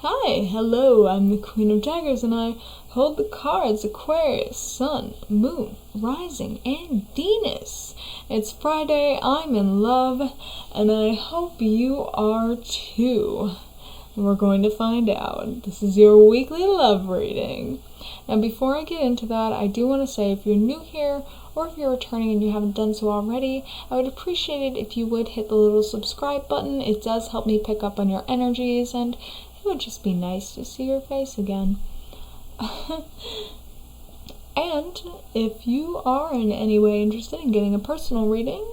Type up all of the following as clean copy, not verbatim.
Hi, hello, I'm the Queen of Daggers, and I hold the cards Aquarius, Sun, Moon, Rising, and Venus. It's Friday, I'm in love, and I hope you are too. We're going to find out. This is your weekly love reading. Now, before I get into that, I do want to say if you're new here, or if you're returning and you haven't done so already, I would appreciate it if you would hit the little subscribe button. It does help me pick up on your energies, and it would just be nice to see your face again. And if you are in any way interested in getting a personal reading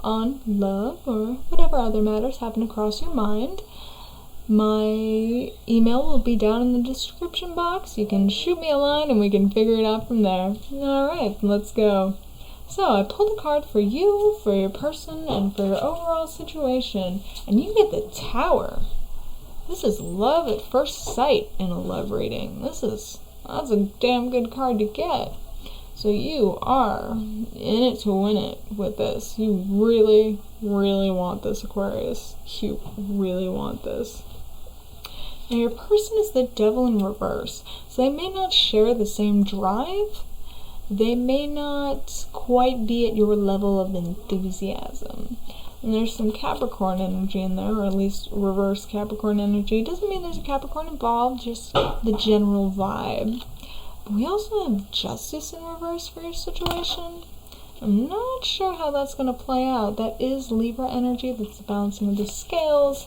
on love or whatever other matters happen to cross your mind, my email will be down in the description box. You can shoot me a line and we can figure it out from there. Alright, let's go. So, I pulled a card for you, for your person, and for your overall situation. And you get the Tower. This is love at first sight in a love reading. That's a damn good card to get. So you are in it to win it with this. You really, really want this, Aquarius. You really want this. Now your person is the Devil in reverse. So they may not share the same drive. They may not quite be at your level of enthusiasm. And there's some Capricorn energy in there, or at least reverse Capricorn energy. Doesn't mean there's a Capricorn involved, just the general vibe. But we also have Justice in reverse for your situation. I'm not sure how that's going to play out. That is Libra energy. That's the balancing of the scales.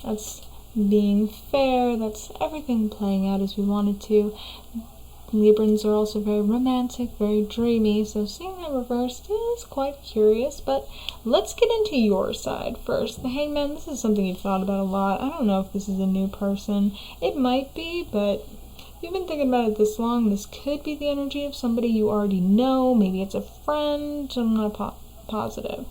That's being fair. That's everything playing out as we wanted to. Librans are also very romantic, very dreamy, so seeing that reversed is quite curious, but let's get into your side first. The Hangman, this is something you've thought about a lot. I don't know if this is a new person. It might be, but you've been thinking about it this long. This could be the energy of somebody you already know. Maybe it's a friend. I'm not positive.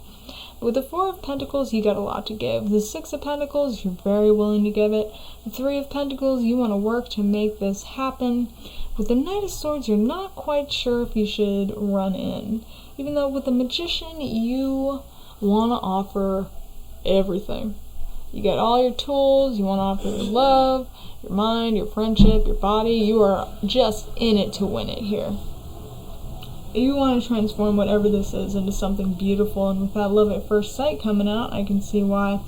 With the Four of Pentacles, you got a lot to give. The Six of Pentacles, you're very willing to give it. The Three of Pentacles, you want to work to make this happen. With the Knight of Swords, you're not quite sure if you should run in. Even though with the Magician, you want to offer everything. You got all your tools, you want to offer your love, your mind, your friendship, your body. You are just in it to win it here. You want to transform whatever this is into something beautiful, and with that love at first sight coming out, I can see why.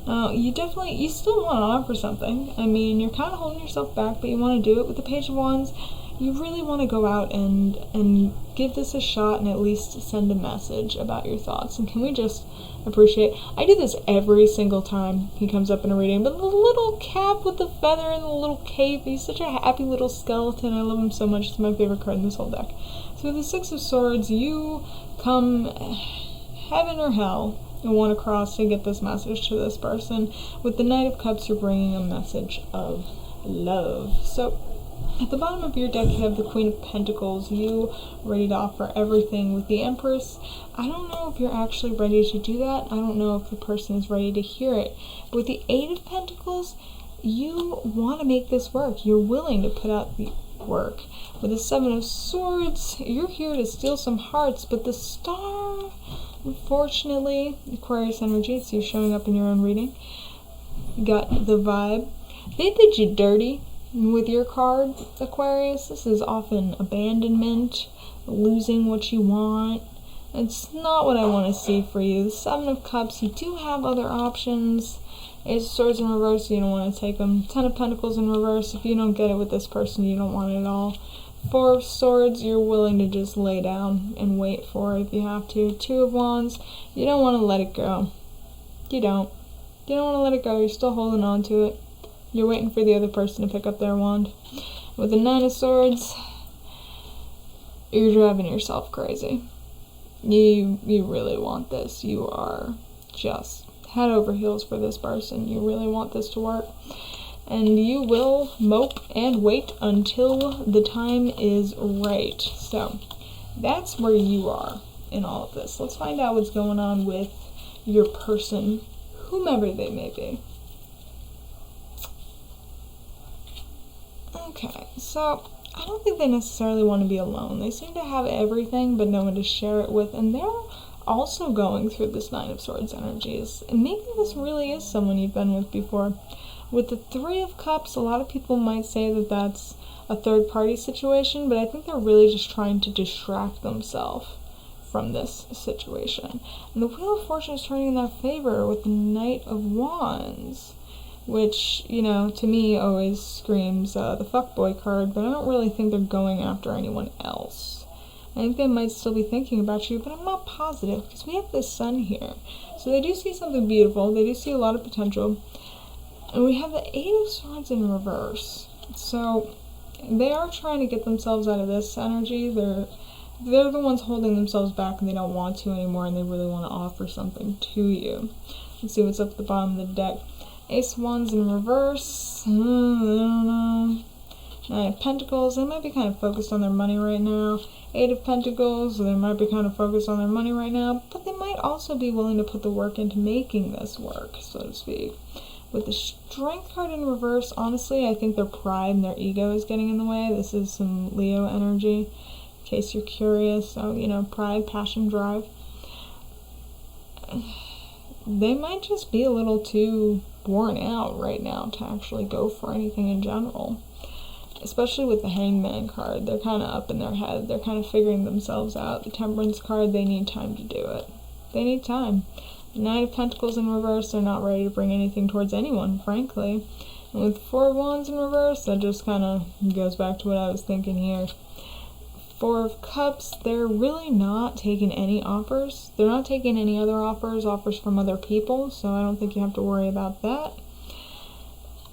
You still want to offer something. I mean, you're kind of holding yourself back, but you want to do it. With the Page of Wands, you really want to go out and give this a shot and at least send a message about your thoughts. And can we just appreciate, I do this every single time he comes up in a reading, but the little cap with the feather and the little cape, he's such a happy little skeleton. I love him so much. It's my favorite card in this whole deck. So with the Six of Swords, you come heaven or hell and want to cross to get this message to this person. With the Knight of Cups, you're bringing a message of love. So at the bottom of your deck, you have the Queen of Pentacles. You ready to offer everything. With the Empress, I don't know if you're actually ready to do that. I don't know if the person is ready to hear it. But with the Eight of Pentacles, you want to make this work. You're willing to put out the work. With the Seven of Swords, you're here to steal some hearts, but the Star, unfortunately, Aquarius energy, it's you showing up in your own reading. You got the vibe. They did you dirty with your card, Aquarius. This is often abandonment, losing what you want. It's not what I want to see for you. The Seven of Cups, you do have other options. Ace of Swords in reverse, you don't want to take them. Ten of Pentacles in reverse, if you don't get it with this person, you don't want it at all. Four of Swords, you're willing to just lay down and wait for it if you have to. Two of Wands, you don't want to let it go. You don't. You don't want to let it go, you're still holding on to it. You're waiting for the other person to pick up their wand. With the Nine of Swords, you're driving yourself crazy. You really want this. You are just head over heels for this person. You really want this to work. And you will mope and wait until the time is right. So that's where you are in all of this. Let's find out what's going on with your person, whomever they may be. Okay, so I don't think they necessarily want to be alone. They seem to have everything but no one to share it with, and they're also going through this Nine of Swords energies. And maybe this really is someone you've been with before. With the Three of Cups, a lot of people might say that that's a third-party situation, but I think they're really just trying to distract themselves from this situation. And the Wheel of Fortune is turning in their favor with the Knight of Wands, which, you know, to me always screams the fuckboy card, but I don't really think they're going after anyone else. I think they might still be thinking about you, but I'm not positive, because we have the Sun here. So they do see something beautiful, they do see a lot of potential, and we have the Eight of Swords in reverse. So they are trying to get themselves out of this energy. They're the ones holding themselves back and they don't want to anymore, and they really want to offer something to you. Let's see what's up at the bottom of the deck. Ace of Wands in reverse. I don't know. Nine of Pentacles. They might be kind of focused on their money right now. Eight of Pentacles. They might be kind of focused on their money right now, but they might also be willing to put the work into making this work, so to speak. With the Strength card in reverse, honestly, I think their pride and their ego is getting in the way. This is some Leo energy, in case you're curious. So, you know, pride, passion, drive. They might just be a little too worn out right now to actually go for anything in general. Especially with the Hangman card. They're kind of up in their head. They're kind of figuring themselves out. The Temperance card, they need time to do it. They need time. The Nine of Pentacles in reverse, they're not ready to bring anything towards anyone, frankly. And with Four of Wands in reverse, that just kind of goes back to what I was thinking here. Four of Cups, they're really not taking any offers. They're not taking any other offers from other people, so I don't think you have to worry about that.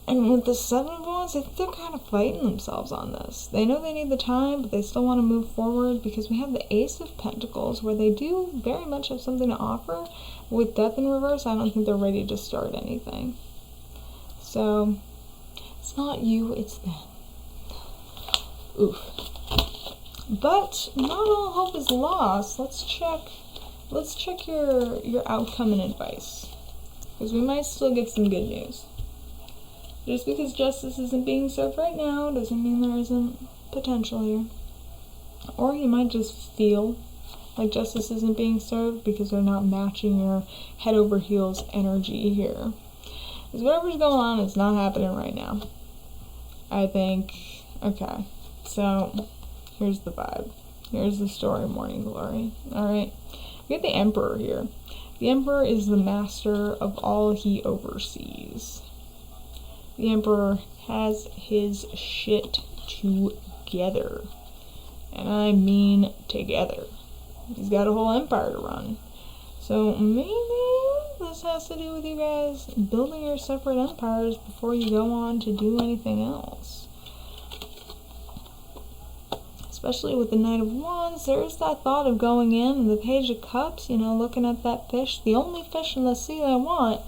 And with the Seven of Wands, I think they're kind of fighting themselves on this. They know they need the time, but they still want to move forward because we have the Ace of Pentacles, where they do very much have something to offer. With Death in reverse, I don't think they're ready to start anything. So, it's not you, it's them. Oof. But not all hope is lost. Let's check your outcome and advice, because we might still get some good news. Just because justice isn't being served right now doesn't mean there isn't potential here. Or you might just feel like justice isn't being served because they're not matching your head over heels energy here. Because whatever's going on is not happening right now. I think, okay, so here's the vibe. Here's the story, Morning Glory. Alright, we have the Emperor here. The Emperor is the master of all he oversees. The Emperor has his shit together. And I mean together. He's got a whole empire to run. So maybe this has to do with you guys building your separate empires before you go on to do anything else. Especially with the Knight of Wands, there is that thought of going in, and the Page of Cups, you know, looking at that fish, the only fish in the sea I want.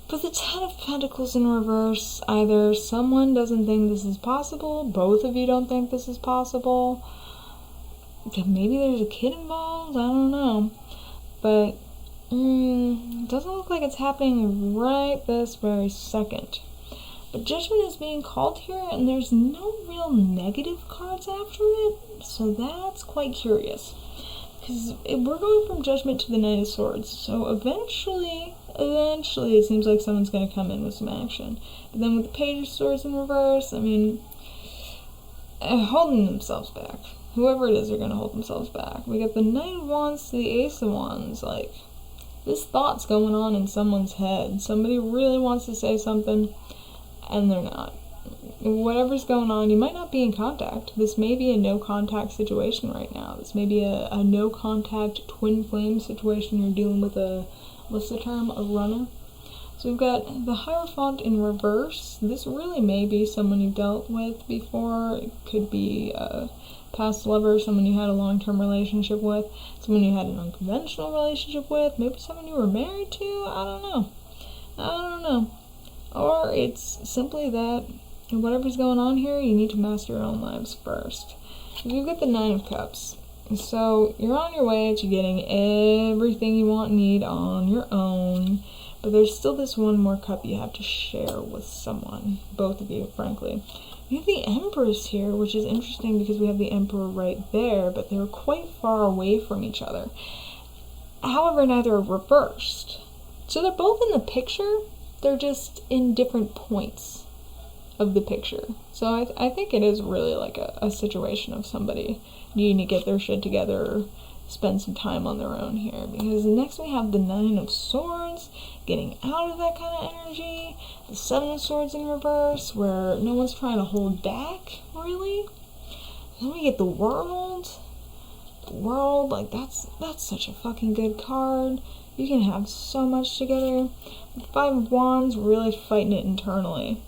But the Ten of Pentacles in reverse, either someone doesn't think this is possible, both of you don't think this is possible, maybe there's a kid involved, I don't know. But it doesn't look like it's happening right this very second. But Judgment is being called here, and there's no real negative cards after it, so that's quite curious. Because we're going from Judgment to the Knight of Swords, so eventually it seems like someone's going to come in with some action. But then with the Page of Swords in reverse, I mean, holding themselves back. Whoever it is, they're going to hold themselves back. We got the Knight of Wands to the Ace of Wands. Like, this thought's going on in someone's head. Somebody really wants to say something, and they're not. Whatever's going on, you might not be in contact. This may be a no-contact situation right now. This may be a no-contact twin flame situation. You're dealing with a, what's the term, a runner? So we've got the Hierophant in reverse. This really may be someone you've dealt with before. It could be a past lover, someone you had a long-term relationship with, someone you had an unconventional relationship with, maybe someone you were married to, I don't know. Or it's simply that whatever's going on here, you need to master your own lives first. You've got the Nine of Cups. So you're on your way to getting everything you want and need on your own, but there's still this one more cup you have to share with someone, both of you, frankly. We have the Empress here, which is interesting because we have the Emperor right there, but they're quite far away from each other. However, neither are reversed. So they're both in the picture, they're just in different points of the picture. So I think it is really like a situation of somebody needing to get their shit together or spend some time on their own here. Because next we have the 9 of Swords, getting out of that kind of energy. The 7 of Swords in reverse, where no one's trying to hold back, really. Then we get the World. The World, like, that's such a fucking good card. You can have so much together. The 5 of Wands, really fighting it internally.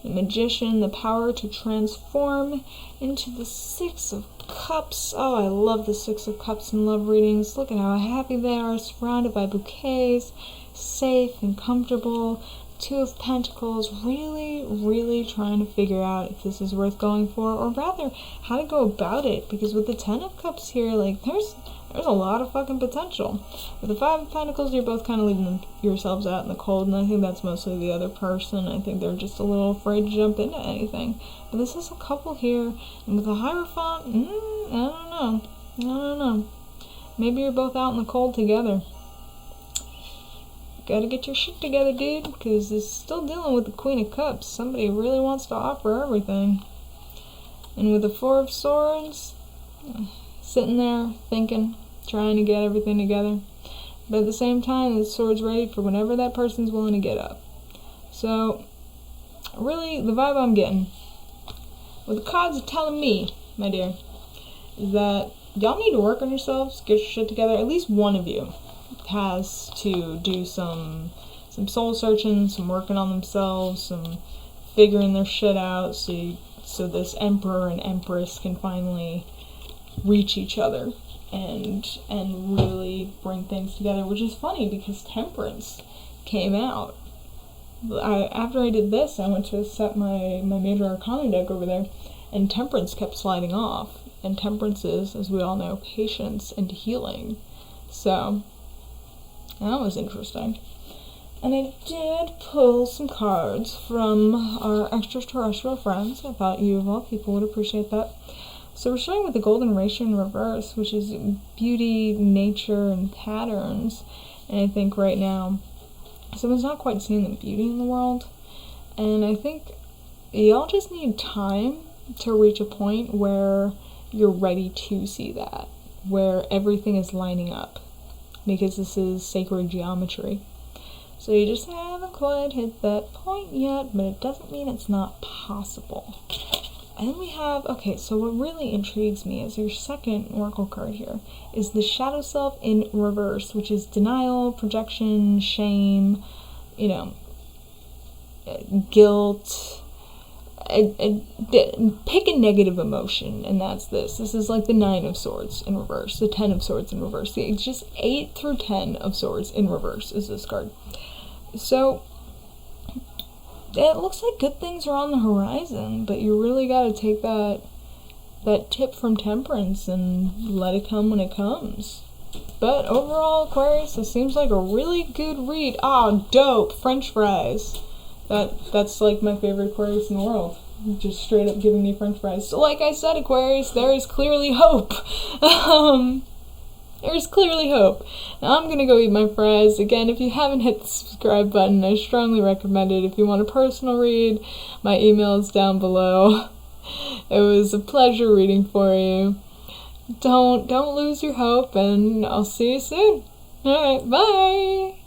The Magician, the power to transform into the 6 of Cups. Oh, I love the 6 of Cups in love readings. Look at how happy they are, surrounded by bouquets, safe and comfortable. 2 of Pentacles, really, really trying to figure out if this is worth going for, or rather, how to go about it. Because with the 10 of Cups here, like, there's a lot of fucking potential. With the 5 of Pentacles, you're both kind of leaving yourselves out in the cold, and I think that's mostly the other person. I think they're just a little afraid to jump into anything. But this is a couple here, and with the Hierophant, I don't know. Maybe you're both out in the cold together. Gotta get your shit together, dude, because it's still dealing with the Queen of Cups. Somebody really wants to offer everything. And with the 4 of Swords, sitting there, thinking, trying to get everything together. But at the same time, the Sword's ready for whenever that person's willing to get up. So, really, the vibe I'm getting, what the cards are telling me, my dear, is that y'all need to work on yourselves, get your shit together. At least one of you has to do some soul searching, some working on themselves, some figuring their shit out, so this Emperor and Empress can finally reach each other and really bring things together, which is funny because Temperance came out. After I did this, I went to set my major Arcana deck over there, and Temperance kept sliding off. And Temperance is, as we all know, patience and healing. So, that was interesting. And I did pull some cards from our extraterrestrial friends. I thought you of all people would appreciate that. So we're starting with the Golden Ratio in reverse, which is beauty, nature, and patterns. And I think right now, someone's not quite seeing the beauty in the world. And I think y'all just need time to reach a point where you're ready to see that, where everything is lining up, because this is sacred geometry. So you just haven't quite hit that point yet, but it doesn't mean it's not possible. And then we have, okay, so what really intrigues me is your second oracle card here is the Shadow Self in reverse, which is denial, projection, shame, guilt. Pick a negative emotion, and that's this. This is like the 9 of Swords in reverse, the 10 of Swords in reverse. It's just 8 through 10 of Swords in reverse is this card. So it looks like good things are on the horizon, but you really got to take that tip from Temperance and let it come when it comes. But overall, Aquarius, it seems like a really good read. Ah, dope! French fries. That's like my favorite Aquarius in the world. Just straight up giving me French fries. So like I said, Aquarius, there is clearly hope. There's clearly hope. Now I'm gonna go eat my fries. Again, if you haven't hit the subscribe button, I strongly recommend it. If you want a personal read, my email is down below. It was a pleasure reading for you. Don't lose your hope, and I'll see you soon. Alright, bye!